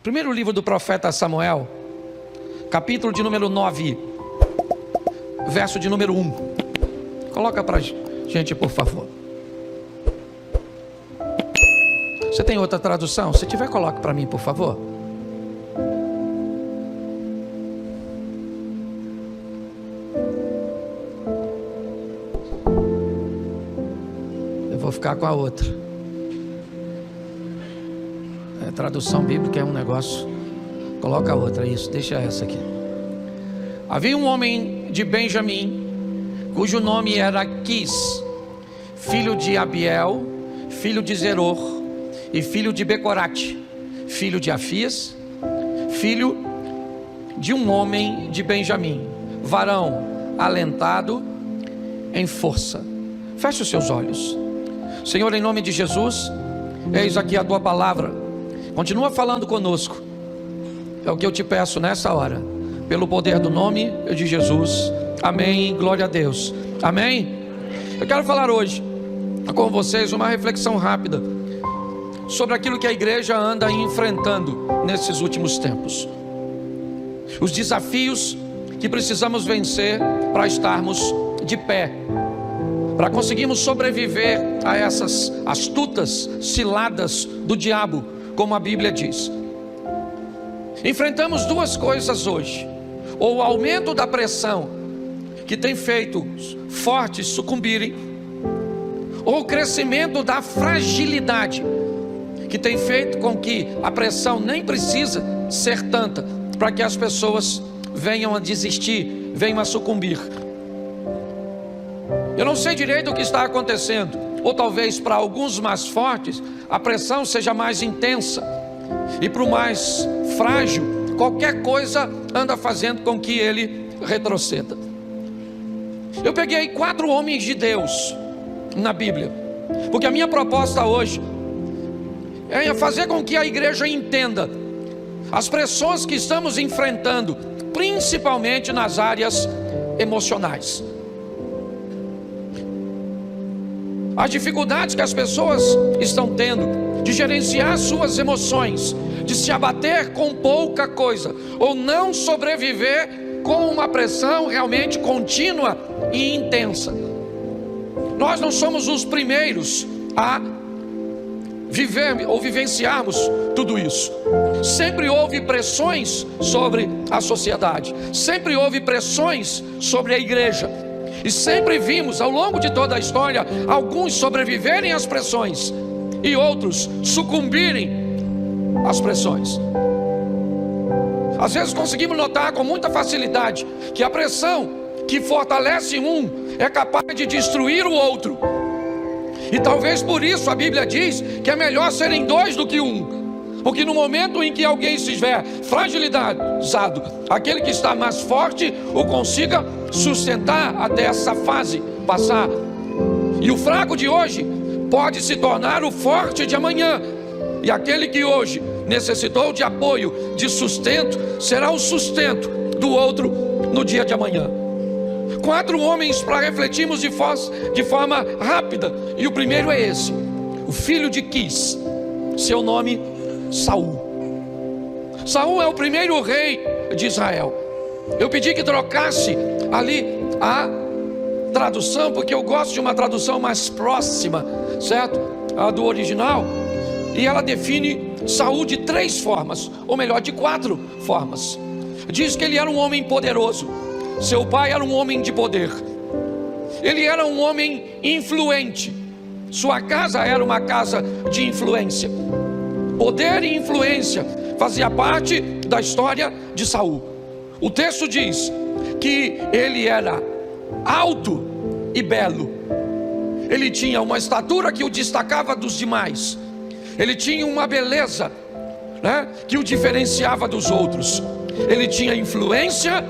Primeiro livro do profeta Samuel, capítulo de número 9, verso de número 1. Coloca para a gente, por favor. Você tem outra tradução? Se tiver, coloque para mim, por favor. Eu vou ficar com a outra. Tradução bíblica é um negócio. Coloca a outra, isso, deixa essa aqui. Havia um homem de Benjamim, cujo nome era Quis, filho de Abiel, filho de Zeror, e filho de Becorate, filho de Afias, filho de um homem de Benjamim, varão alentado em força. Feche os seus olhos. Senhor, em nome de Jesus, eis aqui a tua palavra. Continua falando conosco. É o que eu te peço nessa hora, pelo poder do nome de Jesus. Amém, glória a Deus. Amém. Eu quero falar hoje com vocês uma reflexão rápida sobre aquilo que a igreja anda enfrentando nesses últimos tempos. Os desafios que precisamos vencer para estarmos de pé, para conseguirmos sobreviver a essas astutas ciladas do diabo, como a Bíblia diz. Enfrentamos duas coisas hoje: ou o aumento da pressão, que tem feito fortes sucumbirem, ou o crescimento da fragilidade, que tem feito com que a pressão nem precisa ser tanta, para que as pessoas venham a desistir, venham a sucumbir. Eu não sei direito o que está acontecendo, ou talvez para alguns mais fortes a pressão seja mais intensa, e para o mais frágil qualquer coisa anda fazendo com que ele retroceda. Eu peguei 4 homens de Deus na Bíblia, porque a minha proposta hoje é fazer com que a igreja entenda as pressões que estamos enfrentando, principalmente nas áreas emocionais. As dificuldades que as pessoas estão tendo de gerenciar suas emoções, de se abater com pouca coisa, ou não sobreviver com uma pressão realmente contínua e intensa. Nós não somos os primeiros a viver ou vivenciarmos tudo isso. Sempre houve pressões sobre a sociedade, sempre houve pressões sobre a igreja, e sempre vimos ao longo de toda a história alguns sobreviverem às pressões e outros sucumbirem às pressões. Às vezes conseguimos notar com muita facilidade que a pressão que fortalece um é capaz de destruir o outro. E talvez por isso a Bíblia diz que é melhor serem 2 do que 1. Porque no momento em que alguém estiver fragilizado, aquele que está mais forte o consiga sustentar até essa fase passar. E o fraco de hoje pode se tornar o forte de amanhã. E aquele que hoje necessitou de apoio, de sustento, será o sustento do outro no dia de amanhã. 4 homens para refletirmos de forma rápida. E o primeiro é esse: o filho de Quis, seu nome Saul. Saul é o primeiro rei de Israel. Eu pedi que trocasse ali a tradução, porque eu gosto de uma tradução mais próxima, certo? A do original. E ela define Saul de 3 formas, ou melhor, de 4 formas. Diz que ele era um homem poderoso. Seu pai era um homem de poder. Ele era um homem influente. Sua casa era uma casa de influência. Poder e influência fazia parte da história de Saul. O texto diz que ele era alto e belo. Ele tinha uma estatura que o destacava dos demais. Ele tinha uma beleza, que o diferenciava dos outros. Ele tinha influência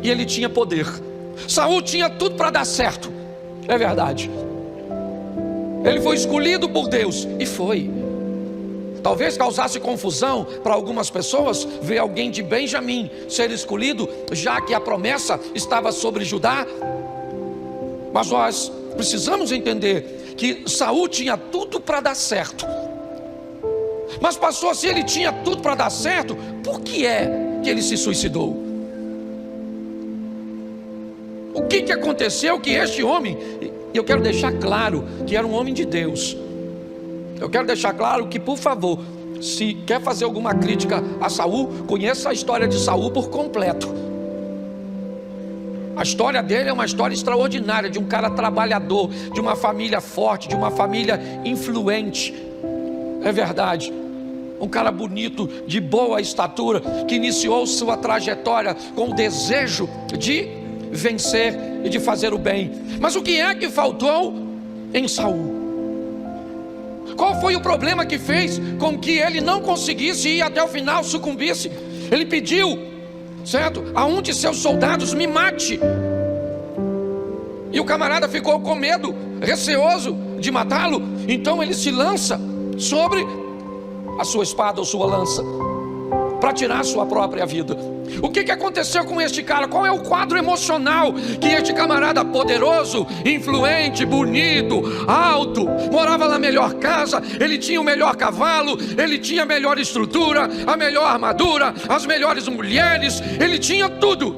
e ele tinha poder. Saul tinha tudo para dar certo, é verdade. Ele foi escolhido por Deus, e foi. Talvez causasse confusão para algumas pessoas ver alguém de Benjamim ser escolhido, já que a promessa estava sobre Judá. Mas nós precisamos entender que Saul tinha tudo para dar certo. Mas pastor, se ele tinha tudo para dar certo, por que é que ele se suicidou? O que aconteceu que este homem, eu quero deixar claro que era um homem de Deus. Eu quero deixar claro que, por favor, se quer fazer alguma crítica a Saul, conheça a história de Saul por completo. A história dele é uma história extraordinária, de um cara trabalhador, de uma família forte, de uma família influente. É verdade. Um cara bonito, de boa estatura, que iniciou sua trajetória com o desejo de vencer e de fazer o bem. Mas o que é que faltou em Saul? Qual foi o problema que fez com que ele não conseguisse ir até o final, sucumbisse? Ele pediu, certo, a um de seus soldados: me mate. E o camarada ficou com medo, receoso de matá-lo. Então ele se lança sobre a sua espada ou sua lança para tirar a sua própria vida. O que aconteceu com este cara? Qual é o quadro emocional que este camarada poderoso, influente, bonito, alto, morava na melhor casa, ele tinha o melhor cavalo, ele tinha a melhor estrutura, a melhor armadura, as melhores mulheres, ele tinha tudo.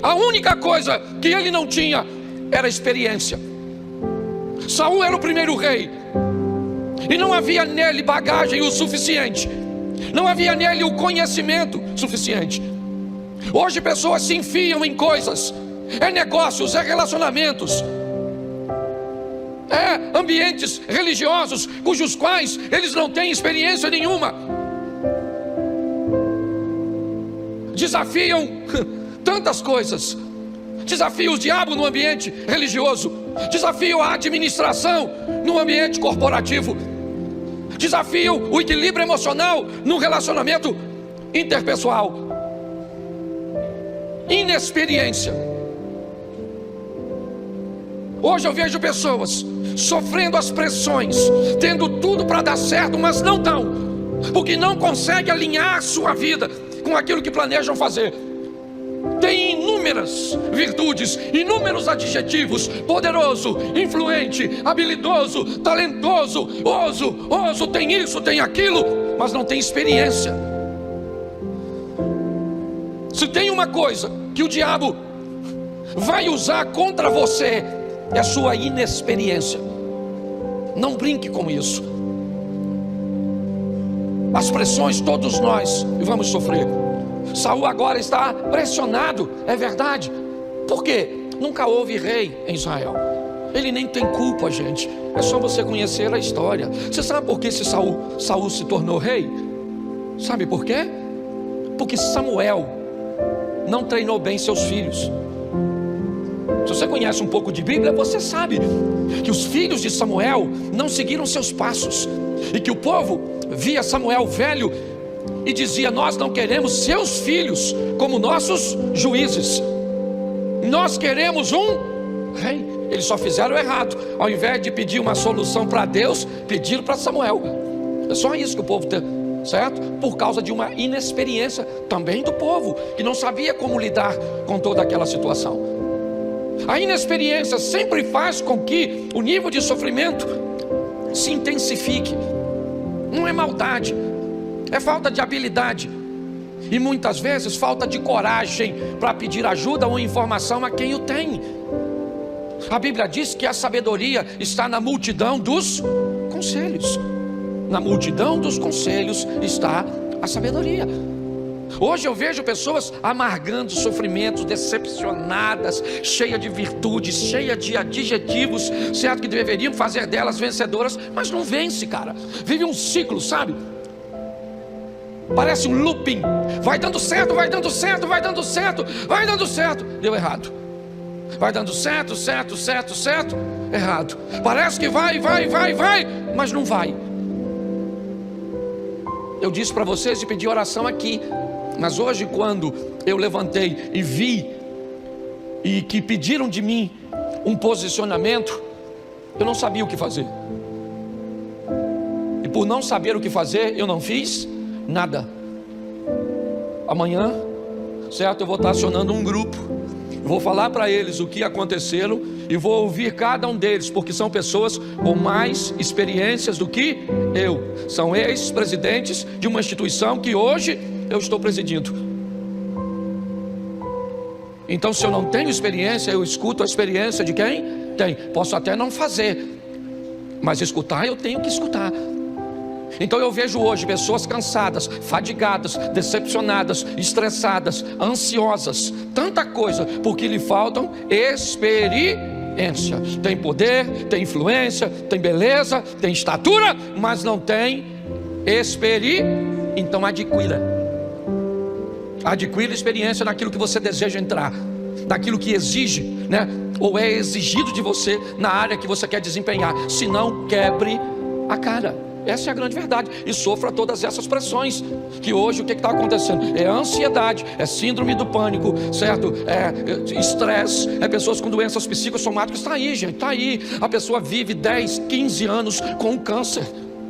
A única coisa que ele não tinha era experiência. Saul era o primeiro rei e não havia nele bagagem o suficiente. Não havia nele o conhecimento suficiente. Hoje pessoas se enfiam em coisas, é negócios, é relacionamentos, é ambientes religiosos cujos quais eles não têm experiência nenhuma. Desafiam tantas coisas. Desafia o diabo no ambiente religioso, desafia a administração no ambiente corporativo, desafiam o equilíbrio emocional no relacionamento interpessoal. Inexperiência. Hoje eu vejo pessoas sofrendo as pressões, tendo tudo para dar certo, mas não dão, porque não conseguem alinhar a sua vida com aquilo que planejam fazer. Tem inúmeras virtudes, inúmeros adjetivos: poderoso, influente, habilidoso, talentoso, oso, tem isso, tem aquilo, mas não tem experiência. Se tem uma coisa que o diabo vai usar contra você, é a sua inexperiência. Não brinque com isso. As pressões todos nós vamos sofrer. Saul agora está pressionado, é verdade. Por quê? Nunca houve rei em Israel. Ele nem tem culpa, gente. É só você conhecer a história. Você sabe por que Saul se tornou rei? Sabe por quê? Porque Samuel não treinou bem seus filhos. Se você conhece um pouco de Bíblia, você sabe que os filhos de Samuel não seguiram seus passos, e que o povo via Samuel velho e dizia: nós não queremos seus filhos como nossos juízes, nós queremos um rei. Eles só fizeram errado. Ao invés de pedir uma solução para Deus, pediram para Samuel. É só isso que o povo tem, certo? Por causa de uma inexperiência também do povo, que não sabia como lidar com toda aquela situação. A inexperiência sempre faz com que o nível de sofrimento se intensifique. Não é maldade, é falta de habilidade, e muitas vezes falta de coragem para pedir ajuda ou informação a quem o tem. A Bíblia diz que a sabedoria está na multidão dos conselhos. Na multidão dos conselhos está a sabedoria. Hoje eu vejo pessoas amargando sofrimentos, decepcionadas, cheia de virtudes, cheia de adjetivos, certo, que deveriam fazer delas vencedoras, mas não vence, cara. Vive um ciclo, sabe? Parece um looping. Vai dando certo, vai dando certo, vai dando certo, vai dando certo. Deu errado. Vai dando certo, errado. Parece que vai, mas não vai. Eu disse para vocês e pedi oração aqui, mas hoje, quando eu levantei e vi, e que pediram de mim um posicionamento, eu não sabia o que fazer. E por não saber o que fazer, eu não fiz nada. Amanhã, certo, eu vou estar acionando um grupo. Eu vou falar para eles o que aconteceu e vou ouvir cada um deles, porque são pessoas com mais experiências do que eu. São ex-presidentes de uma instituição que hoje eu estou presidindo. Então, se eu não tenho experiência, eu escuto a experiência de quem tem. Posso até não fazer, mas escutar eu tenho que escutar. Então eu vejo hoje pessoas cansadas, fadigadas, decepcionadas, estressadas, ansiosas, tanta coisa, porque lhe faltam experiência. Tem poder, tem influência, tem beleza, tem estatura, mas não tem experiência. Então adquira experiência naquilo que você deseja entrar, naquilo que exige, né? Ou é exigido de você na área que você quer desempenhar. Se não, quebre a cara. Essa é a grande verdade. E sofra todas essas pressões. Que hoje o que está acontecendo? É ansiedade, é síndrome do pânico, certo? É estresse, é pessoas com doenças psicossomáticas. Está aí, gente, está aí. A pessoa vive 10, 15 anos com um câncer,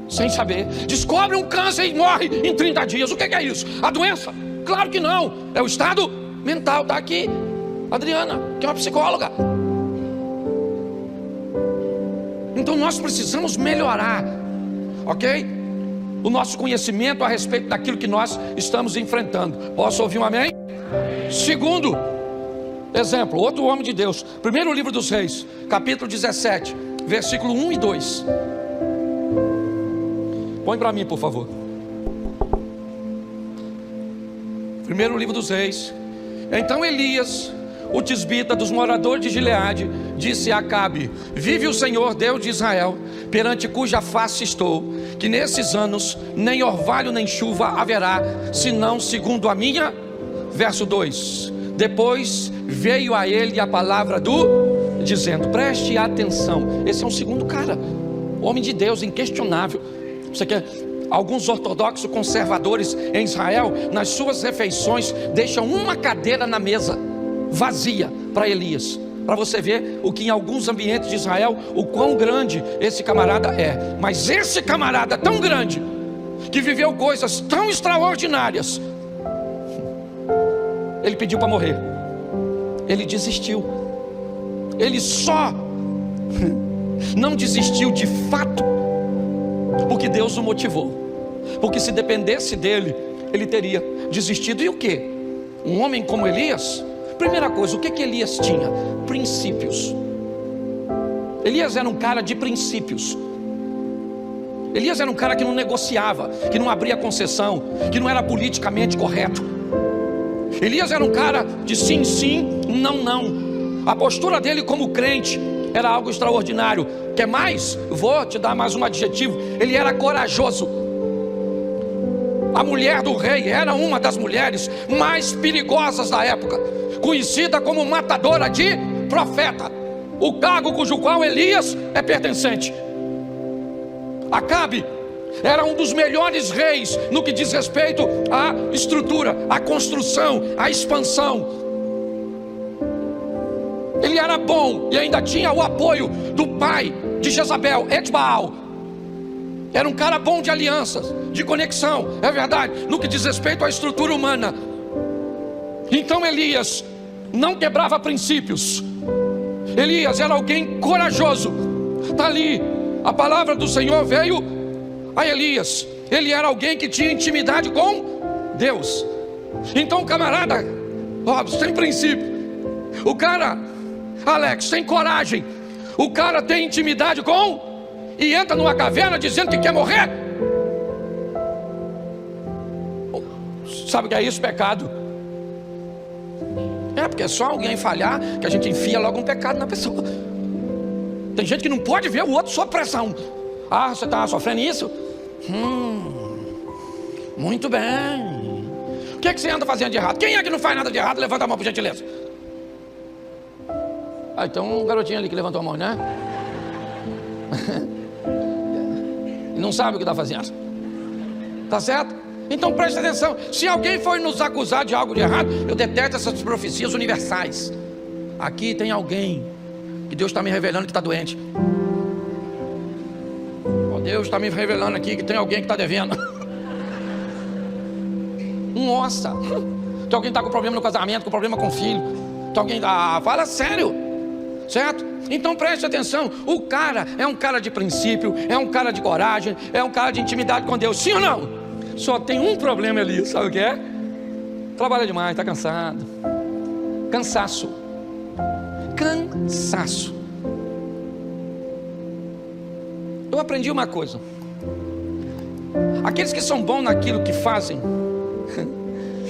sem saber. Descobre um câncer e morre em 30 dias. O que é isso? A doença? Claro que não. É o estado mental. Está aqui Adriana, que é uma psicóloga. Então nós precisamos melhorar, ok? O nosso conhecimento a respeito daquilo que nós estamos enfrentando. Posso ouvir um amém? Segundo exemplo, outro homem de Deus. Primeiro livro dos Reis, capítulo 17, versículo 1 e 2. Põe para mim, por favor. Primeiro livro dos Reis. Então Elias, o tisbita dos moradores de Gileade, disse a Acabe: vive o Senhor Deus de Israel, perante cuja face estou, que nesses anos nem orvalho nem chuva haverá, senão segundo a minha. Verso 2. Depois veio a ele a palavra dizendo, preste atenção. Esse é um segundo cara, homem de Deus, inquestionável. Você quer? Alguns ortodoxos conservadores em Israel, nas suas refeições, deixam uma cadeira na mesa vazia para Elias, para você ver o que em alguns ambientes de Israel, o quão grande esse camarada é. Mas esse camarada tão grande, que viveu coisas tão extraordinárias, ele pediu para morrer. Ele desistiu. Ele só não desistiu de fato porque Deus o motivou. Porque se dependesse dele, ele teria desistido. E o que? Um homem como Elias, primeira coisa, o que Elias tinha? Princípios. Elias era um cara de princípios. Elias era um cara que não negociava, que não abria concessão, que não era politicamente correto. Elias era um cara de sim, sim, não, não. A postura dele como crente era algo extraordinário. Quer mais? Vou te dar mais um adjetivo. Ele era corajoso. A mulher do rei era uma das mulheres mais perigosas da época, conhecida como matadora de profeta, o cargo cujo qual Elias é pertencente. Acabe era um dos melhores reis no que diz respeito à estrutura, à construção, à expansão. Ele era bom e ainda tinha o apoio do pai de Jezabel, Etbaal. Era um cara bom de alianças, de conexão, é verdade, no que diz respeito à estrutura humana. Então Elias não quebrava princípios. Elias era alguém corajoso. Está ali, a palavra do Senhor veio a Elias. Ele era alguém que tinha intimidade com Deus. Então o camarada, Robson, tem princípio. O cara, Alex, tem coragem. O cara tem intimidade com... e entra numa caverna dizendo que quer morrer. Sabe o que é isso? Pecado. É porque é só alguém falhar que a gente enfia logo um pecado na pessoa. Tem gente que não pode ver o outro sob pressão. Ah, você está sofrendo isso? Muito bem. O que é que você anda fazendo de errado? Quem é que não faz nada de errado? Levanta a mão por gentileza. Ah, então um garotinho ali que levantou a mão, né? Não sabe o que está fazendo. Tá certo? Então preste atenção. Se alguém for nos acusar de algo de errado, eu detesto essas profecias universais. Aqui tem alguém que Deus está me revelando que está doente. Oh, Deus está me revelando aqui que tem alguém que está devendo. Nossa, que alguém está com problema no casamento, com problema com o filho, que alguém fala sério, certo? Então preste atenção, o cara é um cara de princípio, é um cara de coragem, é um cara de intimidade com Deus, sim ou não? Só tem um problema ali, sabe o que é? Trabalha demais, está cansado. Cansaço. Eu aprendi uma coisa: aqueles que são bons naquilo que fazem,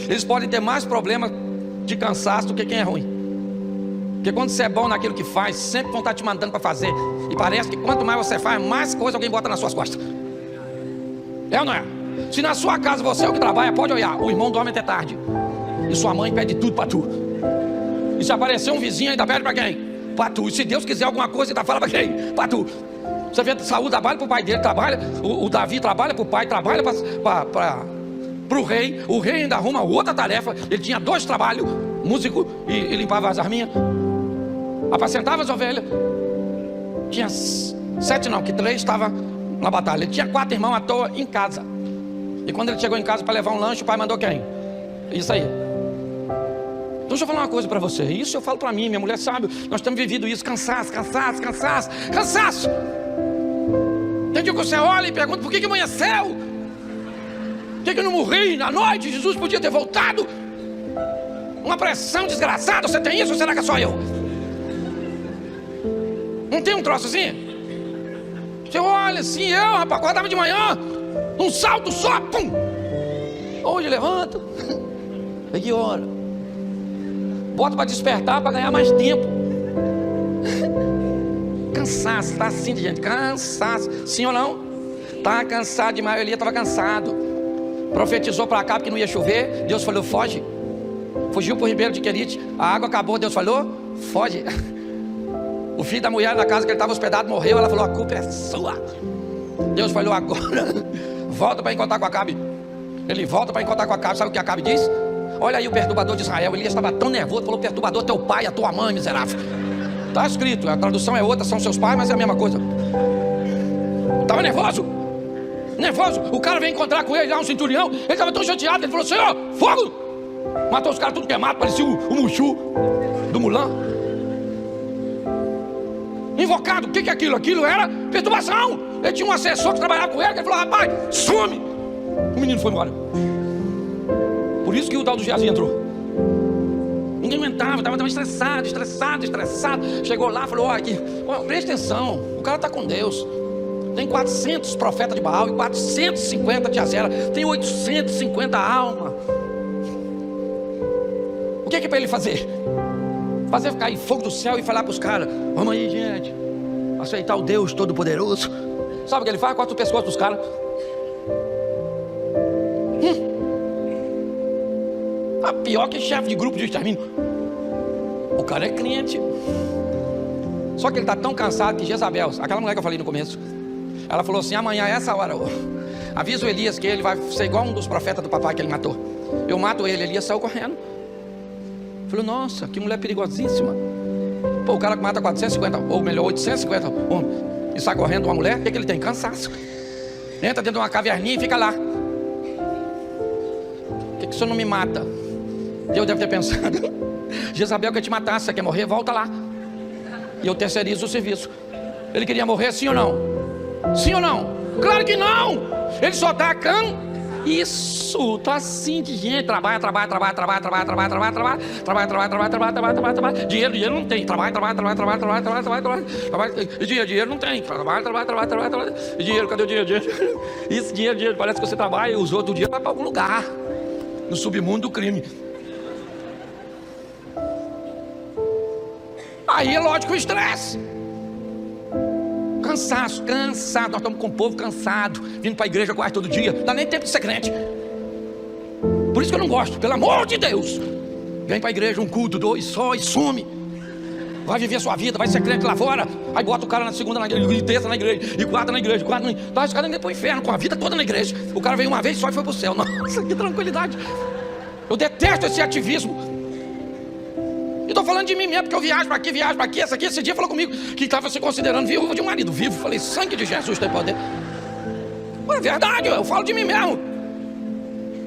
eles podem ter mais problema de cansaço do que quem é ruim. Porque quando você é bom naquilo que faz, sempre vão estar te mandando para fazer. E parece que quanto mais você faz, mais coisa alguém bota nas suas costas. É ou não é? Se na sua casa você é o que trabalha, pode olhar, o irmão dorme até tarde e sua mãe pede tudo para tu. E se aparecer um vizinho, ainda pede para quem? Para tu. E se Deus quiser alguma coisa, ainda fala para quem? Para tu. Você vê, Saul trabalha para o pai dele, trabalha, o Davi trabalha para o pai, trabalha para o rei. O rei ainda arruma outra tarefa. Ele tinha 2 trabalhos, músico e limpava as arminhas, apacentava as ovelhas. Tinha 7 não, que 3 estavam na batalha. Ele tinha 4 irmãos à toa em casa. E quando ele chegou em casa para levar um lanche, o pai mandou quem? Isso aí. Então deixa eu falar uma coisa para você. Isso eu falo para mim, minha mulher sabe. Nós temos vivido isso, cansaço. Tem dia que você olha e pergunta: por que amanheceu? Por que eu não morri na noite? Jesus podia ter voltado. Uma pressão desgraçada. Você tem isso ou será que é só eu? Não tem um troço assim? Você olha assim, rapaz, acordava de manhã, um salto só, pum. Hoje levanta. É que hora? Bota para despertar para ganhar mais tempo. Cansaço, está assim, gente, cansaço. Sim ou não? Está cansado demais. Elias estava cansado. Profetizou para cá que não ia chover. Deus falou: foge. Fugiu para o ribeiro de Querite. A água acabou. Deus falou: foge. O filho da mulher da casa que ele estava hospedado morreu. Ela falou: a culpa é sua. Deus falou: agora volta para encontrar com Acabe. Ele volta para encontrar com Acabe. Sabe o que Acabe diz? Olha aí o perturbador de Israel. Elias estava tão nervoso, falou: perturbador, teu pai, a tua mãe, miserável. Está escrito, a tradução é outra, são seus pais, mas é a mesma coisa. Estava nervoso. O cara veio encontrar com ele lá, um centurião. Ele estava tão chateado, ele falou: Senhor, fogo! Matou os caras tudo queimado, parecia o Mushu do Mulan. Invocado, o que é aquilo? Aquilo era perturbação. Ele tinha um assessor que trabalhava com ele, que ele falou: rapaz, some! O menino foi embora. Por isso que o tal do Geazi entrou. Ninguém aguentava, estava estressado. Chegou lá, falou: olha aqui, presta atenção, o cara está com Deus. Tem 400 profetas de Baal e 450 de Azera. Tem 850 almas. O que é para ele fazer? Fazer cair fogo do céu e falar para os caras: vamos aí, gente, aceitar o Deus Todo-Poderoso. Sabe o que ele faz? Corta o pescoço dos caras. Pior que chefe de grupo de extermínio. O cara é crente. Só que ele está tão cansado que Jezabel, aquela mulher que eu falei no começo, ela falou assim: amanhã é essa hora, avisa o Elias que ele vai ser igual um dos profetas do papai que ele matou. Eu mato ele. Elias saiu correndo. Falou: nossa, que mulher perigosíssima. Pô, o cara que mata 450, ou melhor 850 homens, e sai correndo uma mulher, o que ele tem? Cansaço. Entra dentro de uma caverninha e fica lá. Por que o senhor não me mata? Deus deve ter pensado: Jezabel quer te matar, você quer morrer? Volta lá. E eu terceirizo o serviço. Ele queria morrer, sim ou não? Sim ou não? Claro que não. Ele só está Isso, tá assim de gente. Trabalha. Dinheiro não tem. Trabalha. Dinheiro não tem. Trabalha. Dinheiro, cadê o dinheiro? Isso, dinheiro. Parece que você trabalha e os outros dias vai para algum lugar. No submundo do crime. Aí é lógico o estresse. Cansaço. Nós estamos com o povo cansado, vindo para a igreja quase todo dia. Não dá nem tempo de ser crente. Por isso que eu não gosto, pelo amor de Deus. Vem para a igreja, um culto, 2 só e some. Vai viver a sua vida, vai ser crente lá fora. Aí bota o cara na segunda na igreja, e terça na igreja, e quarta na igreja, Tá, os caras indo para o inferno com a vida toda na igreja. O cara veio uma vez só e foi para o céu. Nossa, que tranquilidade. Eu detesto esse ativismo. E estou falando de mim mesmo, porque eu viajo para aqui, esse dia falou comigo que estava se considerando viúva de um marido vivo. Falei: sangue de Jesus tem poder. É verdade, eu falo de mim mesmo.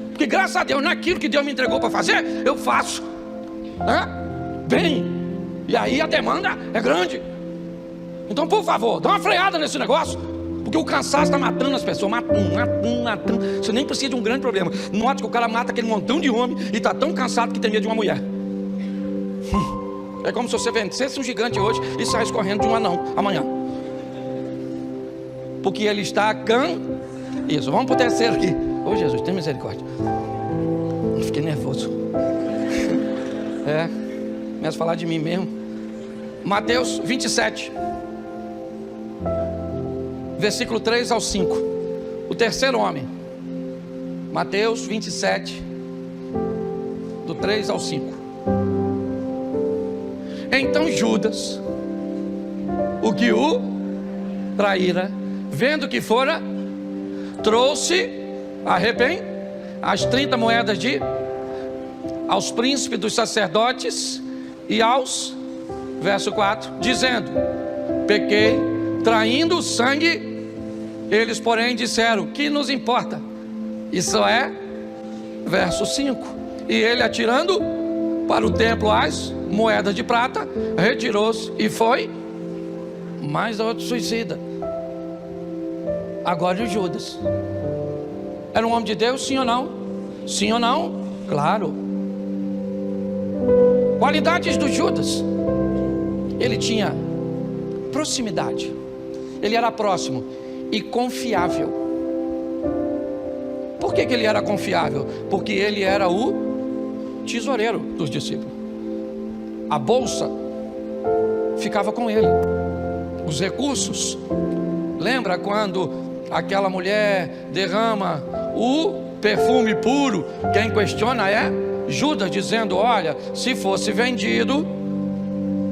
Porque graças a Deus, naquilo que Deus me entregou para fazer, eu faço bem. E aí a demanda é grande. Então, por favor, dá uma freada nesse negócio, porque o cansaço está matando as pessoas, matando. Você nem precisa de um grande problema. Note que o cara mata aquele montão de homem e está tão cansado que tem medo de uma mulher. É como se você vencesse um gigante hoje e saísse correndo de um anão amanhã, porque ele está Isso, vamos para o terceiro aqui. Ô Jesus, tem misericórdia. Eu fiquei nervoso. Começo a falar de mim mesmo. Mateus 27, versículo 3 ao 5. O terceiro homem. Mateus 27, do 3 ao 5. Então Judas, o que o traíra, vendo que fora, trouxe as 30 moedas aos príncipes dos sacerdotes e aos, verso 4, dizendo: pequei, traindo o sangue. Eles, porém, disseram: que nos importa? Isso é, verso 5. E ele, atirando para o templo as moedas de prata, retirou-se e foi. Mais outro suicida. Agora o Judas. Era um homem de Deus, sim ou não? Sim ou não? Claro. Qualidades do Judas: ele tinha proximidade, ele era próximo e confiável. Por que ele era confiável? Porque ele era o tesoureiro dos discípulos. A bolsa ficava com ele, os recursos. Lembra quando aquela mulher derrama o perfume puro? Quem questiona é Judas, dizendo: olha, se fosse vendido,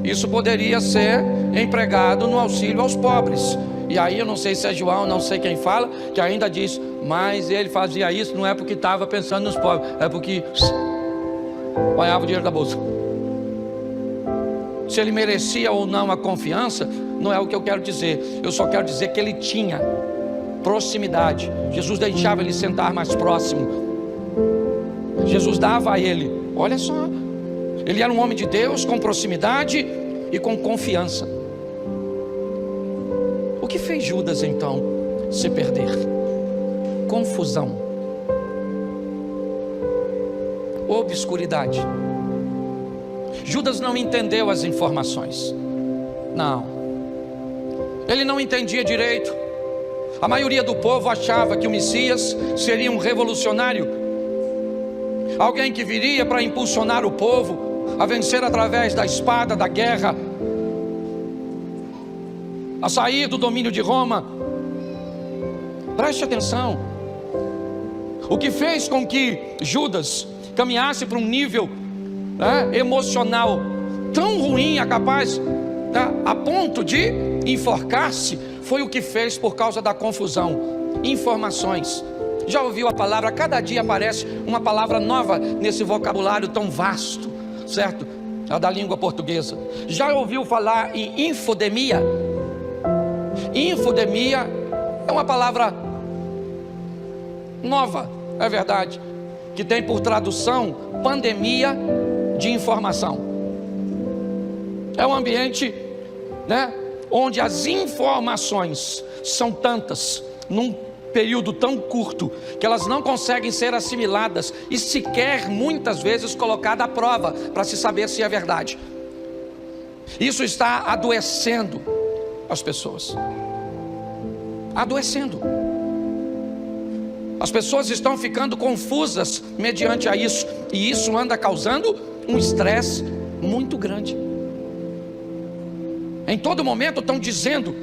isso poderia ser empregado no auxílio aos pobres. E aí eu não sei se é João, não sei quem fala, que ainda diz: mas ele fazia isso não é porque estava pensando nos pobres, é porque ganhava o dinheiro da bolsa. Se ele merecia ou não a confiança, não é o que eu quero dizer. Eu só quero dizer que ele tinha proximidade. Jesus deixava ele sentar mais próximo. Jesus dava a ele, olha só, ele era um homem de Deus com proximidade e com confiança. O que fez Judas então se perder? Confusão, obscuridade. Judas não entendeu as informações. Não, ele não entendia direito. A maioria do povo achava que o Messias seria um revolucionário, alguém que viria para impulsionar o povo a vencer através da espada, da guerra, a sair do domínio de Roma. Preste atenção. O que fez com que Judas caminhasse para um nível emocional tão ruim, capaz a ponto de enforcar-se, foi o que fez por causa da confusão. Informações. Já ouviu a palavra? Cada dia aparece uma palavra nova nesse vocabulário tão vasto, certo? A da língua portuguesa. Já ouviu falar em infodemia? Infodemia é uma palavra nova, é verdade, que tem por tradução pandemia de informação. É um ambiente, onde as informações são tantas, num período tão curto, que elas não conseguem ser assimiladas e sequer muitas vezes colocadas à prova para se saber se é verdade. Isso está adoecendo as pessoas. Adoecendo. As pessoas estão ficando confusas mediante a isso, e isso anda causando um estresse muito grande. Em todo momento estão dizendo,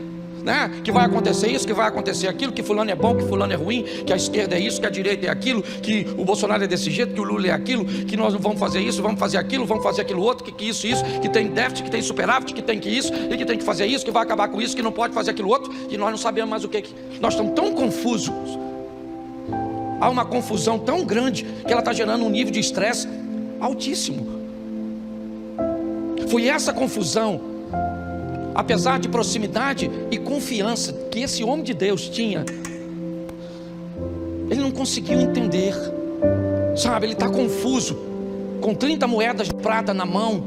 que vai acontecer isso, que vai acontecer aquilo, que fulano é bom, que fulano é ruim, que a esquerda é isso, que a direita é aquilo, que o Bolsonaro é desse jeito, que o Lula é aquilo, que nós não vamos fazer isso, vamos fazer aquilo, vamos fazer aquilo outro, que isso, que tem déficit, que tem superávit, que tem que isso, e que tem que fazer isso, que vai acabar com isso, que não pode fazer aquilo outro, e nós não sabemos mais o que. Nós estamos tão confusos. Há uma confusão tão grande que ela está gerando um nível de estresse altíssimo. Foi essa confusão, apesar de proximidade e confiança que esse homem de Deus tinha, ele não conseguiu entender, ele está confuso, com 30 moedas de prata na mão,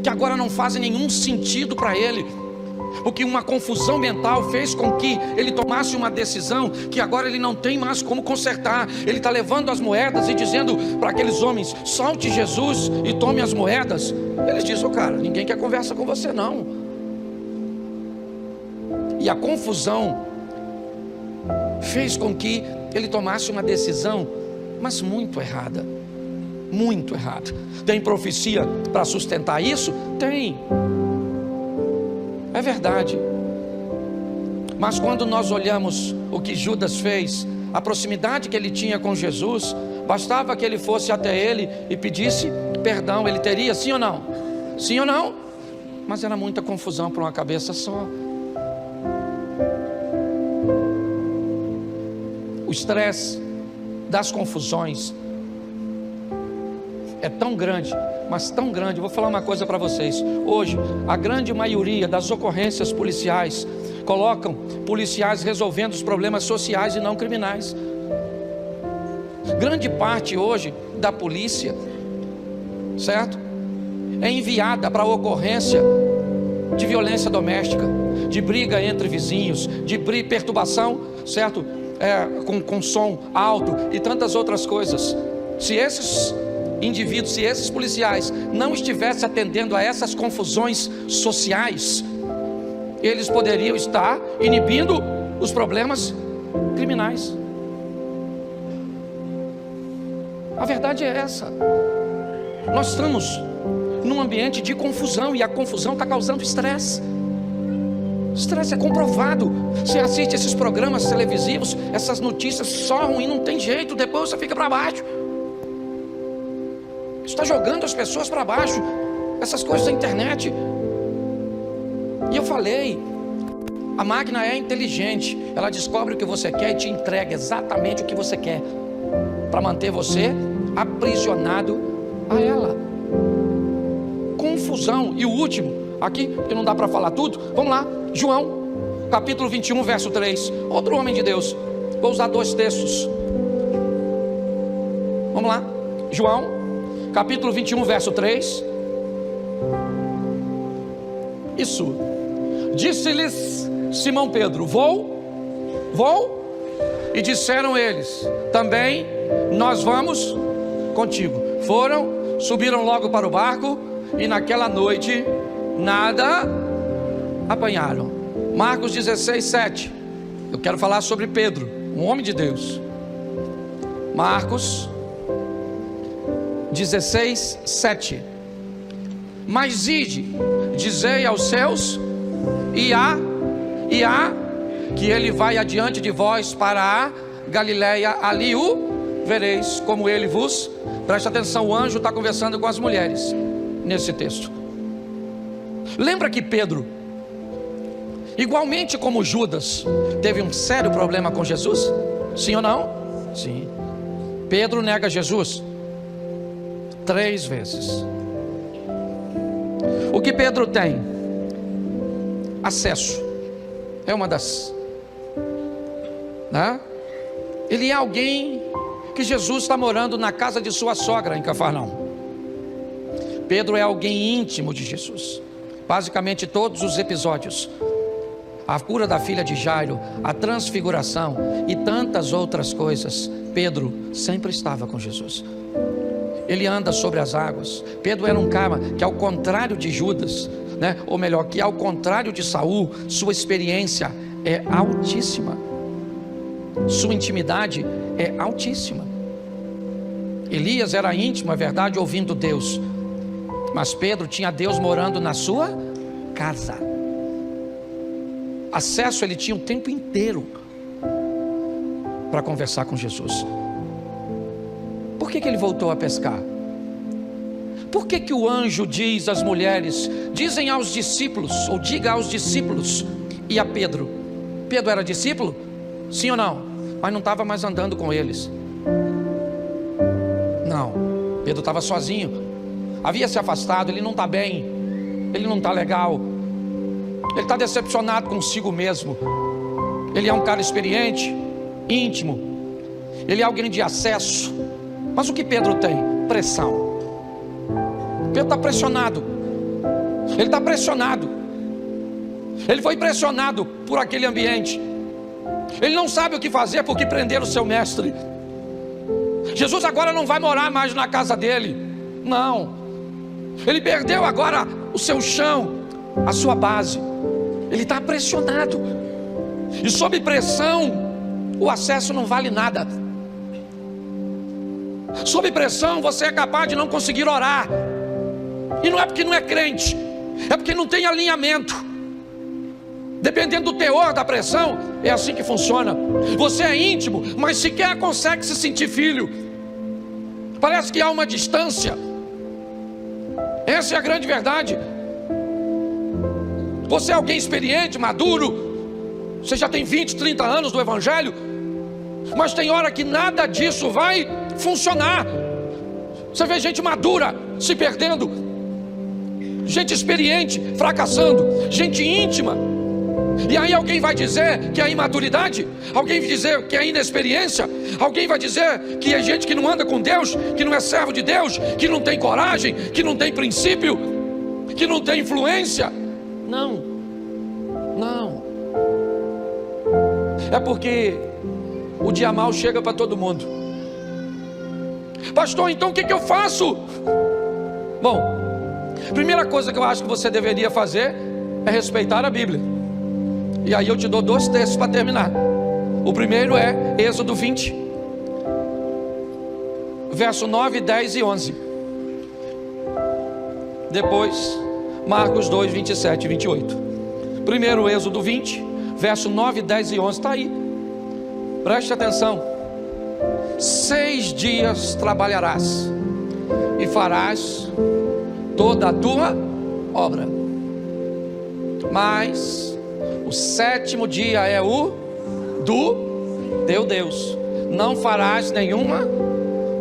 que agora não fazem nenhum sentido para ele. porque uma confusão mental fez com que ele tomasse uma decisão que agora ele não tem mais como consertar. Ele está levando as moedas e dizendo para aqueles homens: solte Jesus e tome as moedas. Eles dizem: ô cara, ninguém quer conversa com você não. E a confusão fez com que ele tomasse uma decisão, mas muito errada. Muito errada. Tem profecia para sustentar isso? Tem. É verdade. Mas quando nós olhamos o que Judas fez, a proximidade que ele tinha com Jesus, bastava que ele fosse até ele e pedisse perdão. Ele teria, sim ou não? Sim ou não? Mas era muita confusão para uma cabeça só. O estresse das confusões é tão grande, mas tão grande. Vou falar uma coisa para vocês. Hoje, a grande maioria das ocorrências policiais colocam policiais resolvendo os problemas sociais e não criminais. Grande parte hoje da polícia, certo? É enviada para a ocorrência de violência doméstica, de briga entre vizinhos, de perturbação, certo? Com som alto e tantas outras coisas. Se esses indivíduos, se esses policiais não estivessem atendendo a essas confusões sociais, eles poderiam estar inibindo os problemas criminais. A verdade é essa. Nós estamos num ambiente de confusão e a confusão está causando estresse. Estresse é comprovado. Você assiste esses programas televisivos, essas notícias só ruim, não tem jeito, depois você fica para baixo. Está jogando as pessoas para baixo. Essas coisas da internet. E eu falei, a máquina é inteligente. Ela descobre o que você quer e te entrega exatamente o que você quer, para manter você aprisionado a ela. Confusão. E o último, aqui, que não dá para falar tudo, vamos lá, João, capítulo 21, verso 3. Outro homem de Deus. Vou usar 2 textos. Vamos lá, João, capítulo 21, verso 3. Isso. Disse-lhes Simão Pedro: vou. E disseram eles: também nós vamos contigo. Foram, subiram logo para o barco, e naquela noite nada apanharam. Marcos 16, 7. Eu quero falar sobre Pedro, um homem de Deus. Marcos 16, 7. Mas ide, dizei aos seus, e a que ele vai adiante de vós para a Galileia, ali o vereis, como ele vos. Presta atenção, o anjo está conversando com as mulheres nesse texto. Lembra que Pedro, igualmente como Judas, teve um sério problema com Jesus? Sim ou não? Sim. Pedro nega Jesus 3 vezes. O que Pedro tem? Acesso. É uma das, né? Ele é alguém que Jesus está morando na casa de sua sogra em Cafarnaum. Pedro é alguém íntimo de Jesus. Basicamente todos os episódios, a cura da filha de Jairo, a transfiguração e tantas outras coisas, Pedro sempre estava com Jesus. Ele anda sobre as águas. Pedro era um cara que, ao contrário de Judas, né? Ou melhor, que ao contrário de Saul, sua experiência é altíssima, sua intimidade é altíssima. Elias era íntimo, é verdade, ouvindo Deus, mas Pedro tinha Deus morando na sua casa. Acesso ele tinha o tempo inteiro para conversar com Jesus. Por que ele voltou a pescar? Por que o anjo diz às mulheres, dizem aos discípulos, ou diga aos discípulos, e a Pedro? Pedro era discípulo? Sim ou não? Mas não estava mais andando com eles. Não, Pedro estava sozinho. Havia se afastado, ele não está bem, ele não está legal, ele está decepcionado consigo mesmo. Ele é um cara experiente, íntimo, ele é alguém de acesso. Mas o que Pedro tem? Pressão. Pedro está pressionado. Ele está pressionado. Ele foi pressionado por aquele ambiente. Ele não sabe o que fazer porque prenderam o seu mestre. Jesus agora não vai morar mais na casa dele. Não. Ele perdeu agora o seu chão, a sua base. Ele está pressionado. E sob pressão, o acesso não vale nada. Sob pressão, você é capaz de não conseguir orar. E não é porque não é crente, é porque não tem alinhamento. Dependendo do teor da pressão, é assim que funciona. Você é íntimo, mas sequer consegue se sentir filho. Parece que há uma distância. Essa é a grande verdade. Você é alguém experiente, maduro. Você já tem 20, 30 anos do Evangelho. Mas tem hora que nada disso vai funcionar. Você vê gente madura se perdendo, gente experiente fracassando, gente íntima. E aí alguém vai dizer que é imaturidade, alguém vai dizer que é inexperiência, alguém vai dizer que é gente que não anda com Deus, que não é servo de Deus, que não tem coragem, que não tem princípio, que não tem influência. Não, não. É porque o dia mau chega para todo mundo. Pastor, então o que eu faço? Bom, primeira coisa que eu acho que você deveria fazer é respeitar a Bíblia. E aí eu te dou 2 textos para terminar. O primeiro é Êxodo 20, verso 9, 10 e 11. Depois Marcos 2, 27 e 28. Primeiro Êxodo 20, verso 9, 10 e 11. Está aí. Preste atenção. 6 dias trabalharás e farás toda a tua obra, mas o 7º dia é o do teu Deus. Não farás nenhuma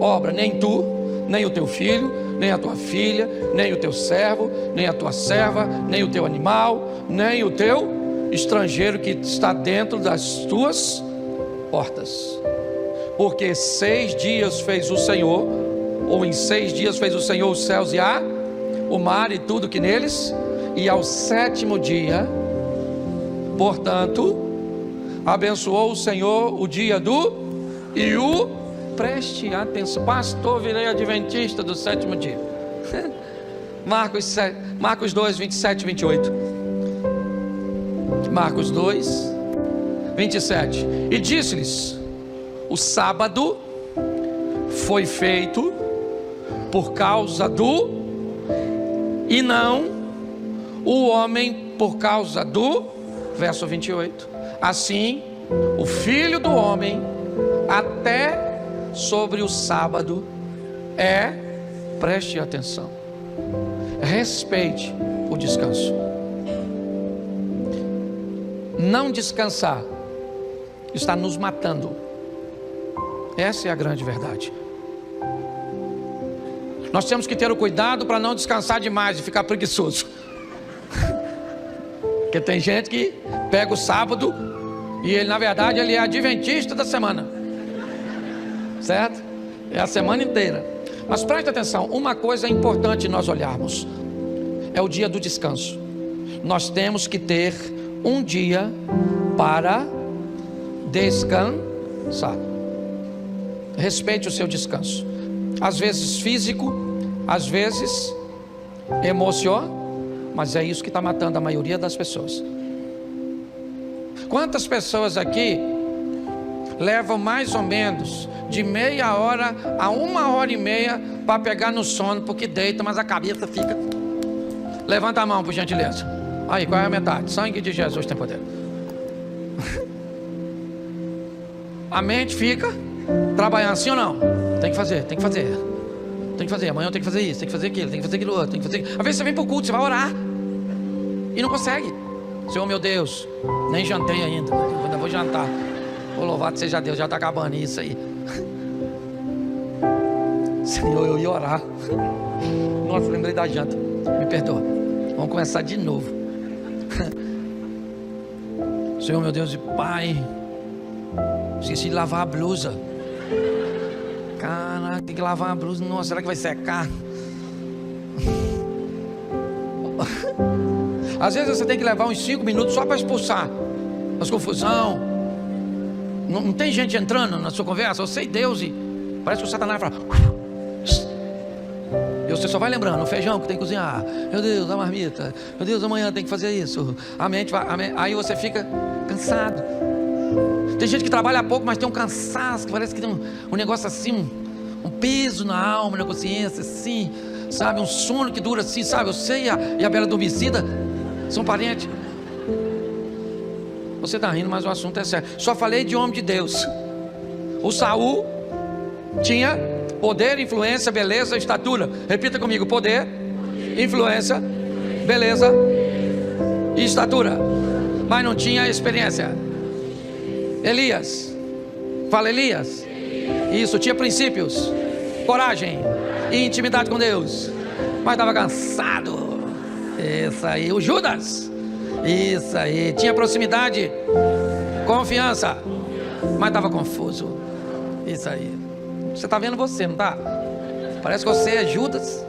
obra, nem tu, nem o teu filho, nem a tua filha, nem o teu servo, nem a tua serva, nem o teu animal, nem o teu estrangeiro que está dentro das tuas portas. Porque 6 dias fez o Senhor, ou em 6 dias fez o Senhor os céus e o mar e tudo que neles, e ao 7º dia, portanto, abençoou o Senhor o dia e o, preste atenção, pastor, virei adventista do 7º dia. Marcos 2, 27 e 28. Marcos 2, 27. E disse-lhes: o sábado foi feito por causa do, e não o homem por causa do, verso 28. Assim, o Filho do Homem, até sobre o sábado, preste atenção, respeite o descanso. Não descansar está nos matando. Essa é a grande verdade. Nós temos que ter o cuidado para não descansar demais e ficar preguiçoso. Porque tem gente que pega o sábado e ele, na verdade, ele é adventista da semana, certo? É a semana inteira. Mas preste atenção, uma coisa é importante nós olharmos, é o dia do descanso. Nós temos que ter um dia para descansar. Respeite o seu descanso. Às vezes físico, às vezes emocional, mas é isso que está matando a maioria das pessoas. Quantas pessoas aqui levam mais ou menos de meia hora a 1h30 para pegar no sono, porque deita, mas a cabeça fica... Levanta a mão, por gentileza. Aí, qual é a metade? Sangue de Jesus tem poder. A mente fica trabalhando assim ou não? Tem que fazer, tem que fazer. Tem que fazer, amanhã eu tenho que fazer isso, tem que fazer aquilo, tem que fazer aquilo outro, tem que fazer... Às vezes você vem para o culto, você vai orar e não consegue. Senhor, meu Deus, nem jantei ainda, ainda vou jantar. Oh, louvado seja Deus, já está acabando isso aí. Senhor, eu ia orar. Nossa, lembrei da janta, me perdoa. Vamos começar de novo. Senhor, meu Deus e Pai, esqueci de lavar a blusa. Caraca, tem que lavar a blusa. Nossa, será que vai secar? Às vezes você tem que levar uns 5 minutos só para expulsar as confusão. Não tem gente entrando na sua conversa, você e Deus, e parece que o Satanás fala. E você só vai lembrando, o feijão que tem que cozinhar, meu Deus, a marmita, meu Deus, amanhã tem que fazer isso, a mente vai, aí você fica cansado. Tem gente que trabalha pouco, mas tem um cansaço, que parece que tem um negócio assim, um peso na alma, na consciência, assim, sabe, um sono que dura assim, sabe, você e a bela adormecida são parentes. Você está rindo, mas o assunto é sério. Só falei de homem de Deus. O Saul tinha poder, influência, beleza, estatura. Repita comigo: poder, influência, beleza e estatura. Mas não tinha experiência. Elias, fala Elias. Isso, tinha princípios, coragem e intimidade com Deus, mas estava cansado. Isso aí. O Judas, isso aí, tinha proximidade, confiança, mas estava confuso. Isso aí. Você está vendo você, não está? Parece que você é Judas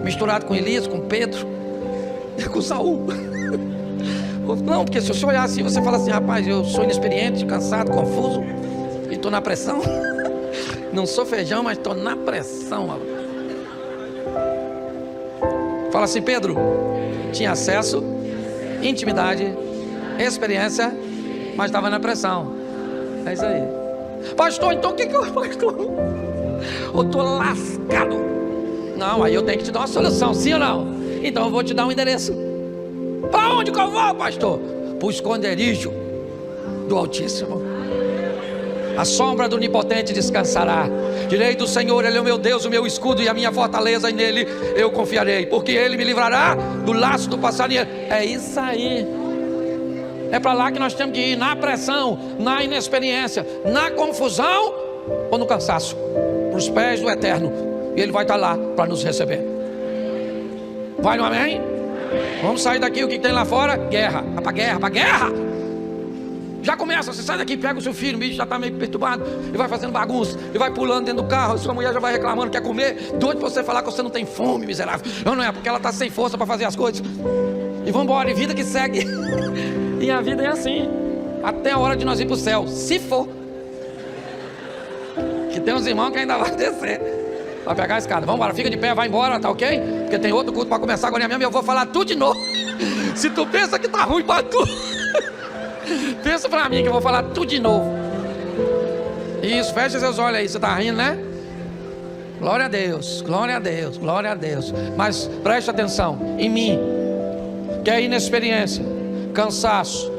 misturado com Elias, com Pedro e com Saul. Não, porque se você olhar assim, você fala assim: rapaz, eu sou inexperiente, cansado, confuso e estou na pressão. Não sou feijão, mas estou na pressão. Fala assim: Pedro tinha acesso, intimidade, experiência, mas estava na pressão. É isso aí. Pastor, então o que eu faço? Eu estou lascado. Não, aí eu tenho que te dar uma solução, sim ou não? Então eu vou te dar um endereço. Para onde que eu vou, pastor? Para o esconderijo do Altíssimo. A sombra do Onipotente descansará. Direi do Senhor: Ele é o meu Deus, o meu escudo e a minha fortaleza, e nele eu confiarei, porque Ele me livrará do laço do passarinheiro. É isso aí. É para lá que nós temos que ir, na pressão, na inexperiência, na confusão ou no cansaço, para os pés do Eterno, e Ele vai estar lá para nos receber. Vai no amém? Vamos sair daqui. O que tem lá fora? Guerra. Vai para guerra, para guerra. Já começa, você sai daqui, pega o seu filho, o bicho já está meio perturbado, e vai fazendo bagunça, e vai pulando dentro do carro, sua mulher já vai reclamando, quer comer, doido para você falar que você não tem fome, miserável. Não é, porque ela está sem força para fazer as coisas. E vamos embora, e vida que segue. E a vida é assim, até a hora de nós ir para o céu, se for. Que tem uns irmãos que ainda vai descer, vai pegar a escada. Vamos embora, fica de pé, vai embora, tá ok? Porque tem outro culto para começar agora mesmo, e eu vou falar tudo de novo. Se tu pensa que tá ruim para tu, pensa para mim que eu vou falar tudo de novo. Isso, fecha seus olhos aí, você tá rindo, né? Glória a Deus, glória a Deus, glória a Deus. Mas preste atenção, em mim, que é inexperiência, cansaço,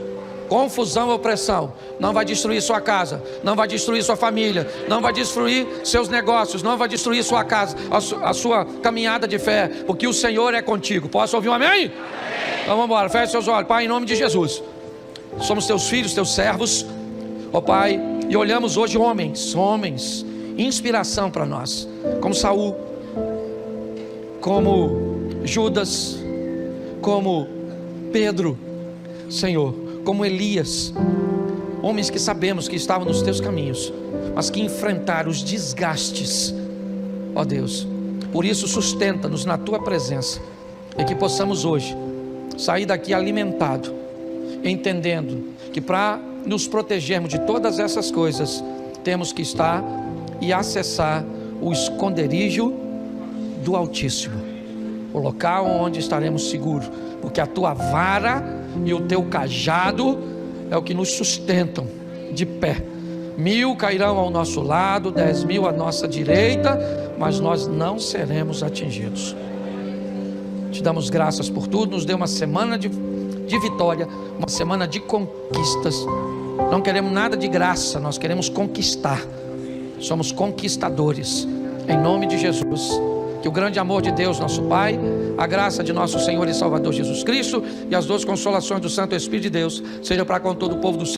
confusão e opressão, não vai destruir sua casa, não vai destruir sua família, não vai destruir seus negócios, não vai destruir sua casa, a sua caminhada de fé, porque o Senhor é contigo. Posso ouvir um amém? Amém. Então vamos embora, feche seus olhos. Pai, em nome de Jesus, somos teus filhos, teus servos, ó Pai, e olhamos hoje homens, inspiração para nós, como Saul, como Judas, como Pedro, Senhor, como Elias, homens que sabemos que estavam nos teus caminhos, mas que enfrentaram os desgastes, ó Deus. Por isso sustenta-nos na tua presença, e que possamos hoje sair daqui alimentado, entendendo que para nos protegermos de todas essas coisas, temos que estar e acessar o esconderijo do Altíssimo, o local onde estaremos seguros, porque a tua vara e o teu cajado é o que nos sustentam de pé. 1000 cairão ao nosso lado, 10.000 à nossa direita, mas nós não seremos atingidos. Te damos graças por tudo, nos dê uma semana de vitória, uma semana de conquistas. Não queremos nada de graça, nós queremos conquistar. Somos conquistadores, em nome de Jesus. Que o grande amor de Deus, nosso Pai, a graça de nosso Senhor e Salvador Jesus Cristo e as duas consolações do Santo Espírito de Deus seja para com todo o povo do Senhor.